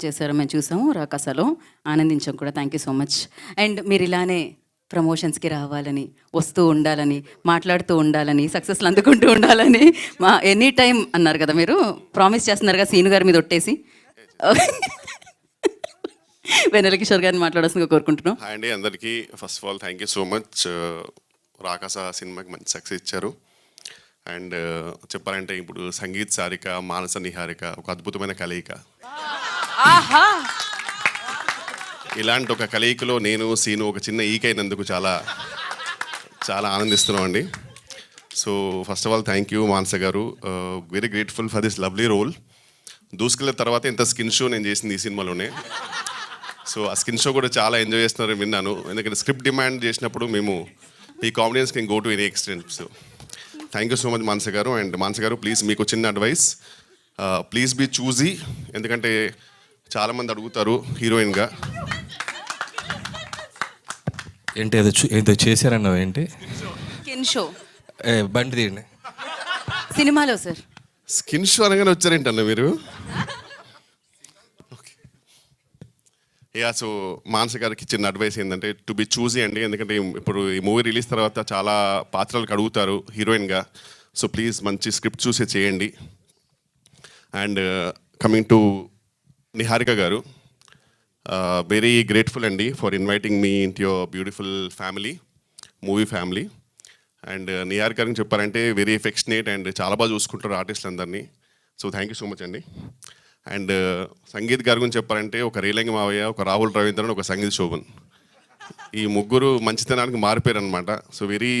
చేశారో మేము చూసాము రాకాసలో, ఆనందించాం కూడా. Thank you so much. And మీరు ఇలానే ప్రమోషన్స్కి రావాలని, వస్తూ ఉండాలని, మాట్లాడుతూ ఉండాలని, సక్సెస్లు అందుకుంటూ ఉండాలని మా ఎనీ టైం అన్నారు కదా, మీరు ప్రామిస్ చేస్తున్నారుగా సీను గారి మీద ఒట్టేసి. వెన్నెల కిషోర్ గారిని మాట్లాడాల్సిందిగా కోరుకుంటున్నాం. హాయ్ అండి అందరికీ. First of all thank you so much. Rakasa సినిమాకి మంచి సక్సెస్ ఇచ్చారు. అండ్ చెప్పాలంటే ఇప్పుడు సంగీత్ సారిక, మానస నిహారిక ఒక అద్భుతమైన కలయిక. ఇలాంటి ఒక కలయికలో నేను సీను ఒక చిన్న ఈకైనందుకు చాలా చాలా ఆనందిస్తున్నాం అండి. So first of all thank you Manasa garu. Very grateful for this lovely role. దూసుకెళ్ళిన తర్వాత ఇంత స్కిన్ షో నేను చేసింది ఈ సినిమాలోనే. సో ఆ స్కిన్ షో కూడా చాలా ఎంజాయ్ చేస్తున్నారని విన్నాను. ఎందుకంటే స్క్రిప్ట్ డిమాండ్ చేసినప్పుడు మేము ఈ comedians can go to any extent. So thank you so much Manasa garu. And మానస గారు ప్లీజ్ మీకు చిన్న అడ్వైస్, ప్లీజ్ బీ చూజీ. ఎందుకంటే చాలామంది అడుగుతారు హీరోయిన్గా. ఏంటి ఏదో చేశారన్నావు ఏంటి? స్కిన్ షో బండి తీయండి. సినిమాలో సార్ స్కిన్ షో అనగానే వచ్చారేంటన్న మీరు? Okay yeah. సో మానస గారికి చిన్న అడ్వైస్ ఏంటంటే టు బి చూజీ అండి. ఎందుకంటే ఇప్పుడు ఈ మూవీ రిలీజ్ తర్వాత చాలా పాత్రలకు అడుగుతారు హీరోయిన్గా. సో ప్లీజ్ మంచి స్క్రిప్ట్ చూసే చేయండి. అండ్ కమింగ్ టు నిహారిక గారు, వెరీ గ్రేట్ఫుల్ అండి for inviting me into your beautiful family, movie family. And Niharika గారికి చెప్పాలంటే వెరీ ఎఫెక్షనేట్ అండ్ చాలా బాగా చూసుకుంటారు ఆర్టిస్టులు అందరినీ. So thank you so much అండి. అండ్ సంగీత్ గారి గురించి చెప్పాలంటే ఒక రేలంగి మావయ్య, ఒక రాహుల్ రవీంద్రన్, ఒక సంగీత్ శోభన్, ఈ ముగ్గురు మంచితనానికి మారిపోయారు అనమాట. సో వెరీ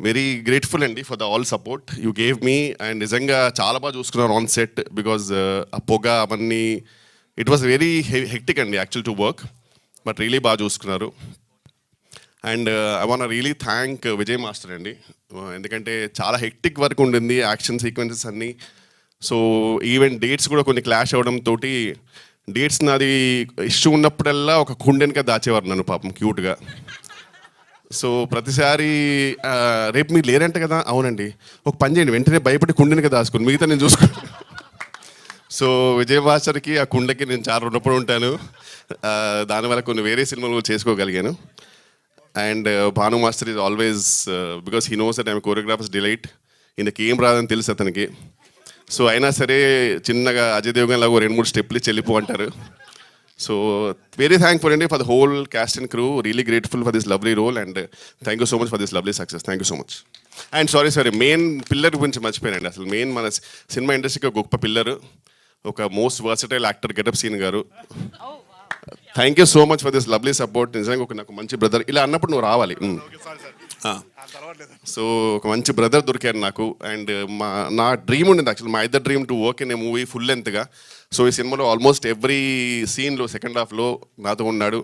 వెరీ గ్రేట్ఫుల్ అండి for the all support you gave me. And నిజంగా చాలా బాగా చూసుకున్నారు ఆన్ సెట్. బికాజ్ ఆ పొగ అవన్నీ ఇట్ వాస్ వెరీ హెక్టిక్ అండి actual to work, but really బాగా చూసుకున్నారు. And I want really thank Vijay master అండి. ఎందుకంటే చాలా హెక్టిక్ వర్క్ ఉండింది, యాక్షన్ సీక్వెన్సెస్ అన్నీ. సో ఈవెన్ డేట్స్ కూడా కొన్ని క్లాష్ అవ్వడంతో డేట్స్ నాది ఇష్యూ ఉన్నప్పుడల్లా ఒక కుండెనక దాచేవారు నన్ను పాపం క్యూట్గా. సో ప్రతిసారి రేపు మీరు లేరంట కదా, అవునండి ఒక పని చేయండి వెంటనే భయపడి కుండెనక దాచుకుని మిగతా నేను చూసుకున్నాను. సో విజయ్ మాస్టర్కి ఆ కుండకి నేను చాలా రుణపడి ఉంటాను. దానివల్ల కొన్ని వేరే సినిమాలు చేసుకోగలిగాను. And Bhanu master is always because he knows that I'm choreographer's delight. ఈయనకి ఏం రాదని తెలుసు అతనికి. సో అయినా సరే చిన్నగా అజయ్ దేవగన్ లాగా 2-3 స్టెప్లు ఇచ్చి వెళ్ళిపో అంటారు. సో వెరీ థ్యాంక్ఫుల్ అండి for the whole cast and crew. Really grateful for this lovely role and thank you so much for this lovely success. Thank you so much. And sorry main pillar గురించి మర్చిపోయానండి. అసలు main మన cinema ఇండస్ట్రీకి ఒక గొప్ప pillar, ఒక most versatile actor Getup Seenu garu. Thank you so much for this lovely support. నిజంగా ఒక నాకు మంచి బ్రదర్ ఇలా అన్నప్పుడు నువ్వు రావాలి. సో ఒక మంచి బ్రదర్ దొరికారు నాకు. అండ్ నా డ్రీమ్ ఉండింది యాక్చువల్, మా ఇద్దరు dream to work in a movie full లెంత్గా. సో ఈ సినిమాలో ఆల్మోస్ట్ ఎవ్రీ సీన్లో సెకండ్ హాఫ్లో నాతో ఉన్నాడు.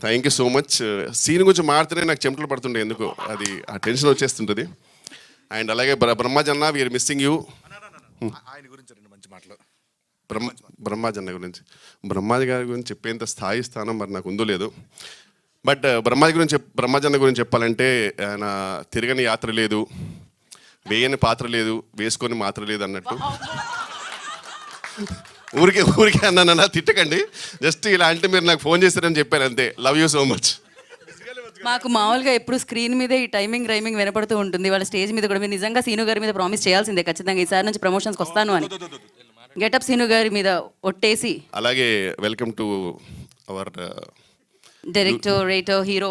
Thank you so much. Scene గురించి మాడితేనే నాకు చెమటలు పడుతుండే, ఎందుకు అది ఆ టెన్షన్ వచ్చేస్తుంటుంది. అండ్ అలాగే బ్రహ్మాజన్న వీఆర్ మిస్సింగ్ యూ. బ్రహ్మాజన్న గురించి బ్రహ్మాజీ గారి గురించి చెప్పేంత స్థాయి స్థానం మరి నాకు ఉందో లేదు. బట్ బ్రహ్మాజన్న గురించి చెప్పాలంటే ఆయన తిరగని యాత్ర లేదు, వేయని పాత్ర లేదు, వేసుకొని మాత్ర లేదు అన్నట్టు. ఊరికే అన్నా తిట్టకండి, జస్ట్ ఇలా అంటే మీరు నాకు ఫోన్ చేస్తారని చెప్పాను అంతే. Love you so much. మాకు మామూలుగా ఎప్పుడు స్క్రీన్ మీదే ఈ టైమింగ్ రైమింగ్ వినపడుతూ ఉంటుంది. వాళ్ళ స్టేజ్ మీద కూడా మీరు నిజంగా సీను గారి మీద ప్రామిస్ చేయాల్సిందే ఖచ్చితంగా, ఈసారి నుంచి ప్రమోషన్స్కి వస్తాను అని. గెటప్ సీను గారి మీద ఒట్టేసి. అలాగే welcome to our director, writer, hero.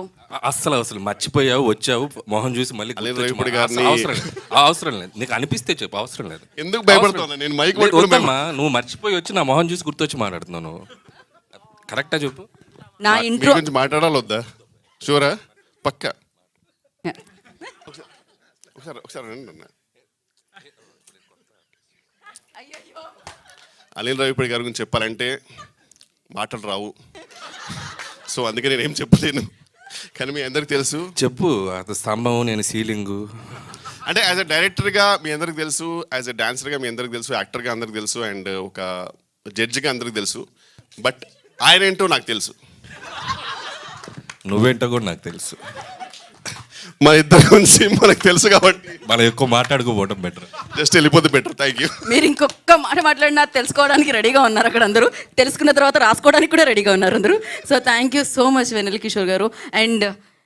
అసలు మర్చిపోయావు, వచ్చావు, మొహం చూసి మళ్ళీ అవసరం లేదు. నీకు అనిపిస్తే చెప్పు, అవసరం లేదు. ఎందుకు భయపడుతున్నా నేను? మైక్ నువ్వు మర్చిపోయి వచ్చి నా మొహం చూసి గుర్తొచ్చి మాట్లాడుతున్నాను. కరెక్టా చెప్పు. నా ఇంట్రో గురించి మాట్లాడాలి వద్దా? షూరా? పక్కా ఒకసారి అనిల్ రావిపూడి గారి గురించి చెప్పాలంటే మాటలు రావు. సో అందుకే నేను ఏం చెప్పలేను, కానీ మీ అందరికి తెలుసు. చెప్పు. అది స్తంభం, నేను సీలింగు. అంటే యాజ్ అ డైరెక్టర్గా మీ అందరికి తెలుసు, యాజ్ అ డాన్సర్గా మీ అందరికి తెలుసు, యాక్టర్గా అందరికి తెలుసు, అండ్ ఒక జడ్జిగా అందరికి తెలుసు. బట్ ఆయన ఏంటో నాకు తెలుసు, నువ్వేంటో కూడా నాకు తెలుసు. మన ఇద్దరి గురించి మనకు తెలుసు కాబట్టి మనం ఎక్కువ మాట్లాడుకోపోవడం బెటర్. జస్ట్ వెళ్ళిపోతే బెటర్. Thank you. మీరు ఇంకొక మాట మాట్లాడినా తెలుసుకోవడానికి రెడీగా ఉన్నారు అక్కడ అందరూ. తెలుసుకున్న తర్వాత రాసుకోవడానికి కూడా రెడీగా ఉన్నారు అందరూ. So thank you so much Vennela Kishore garu. And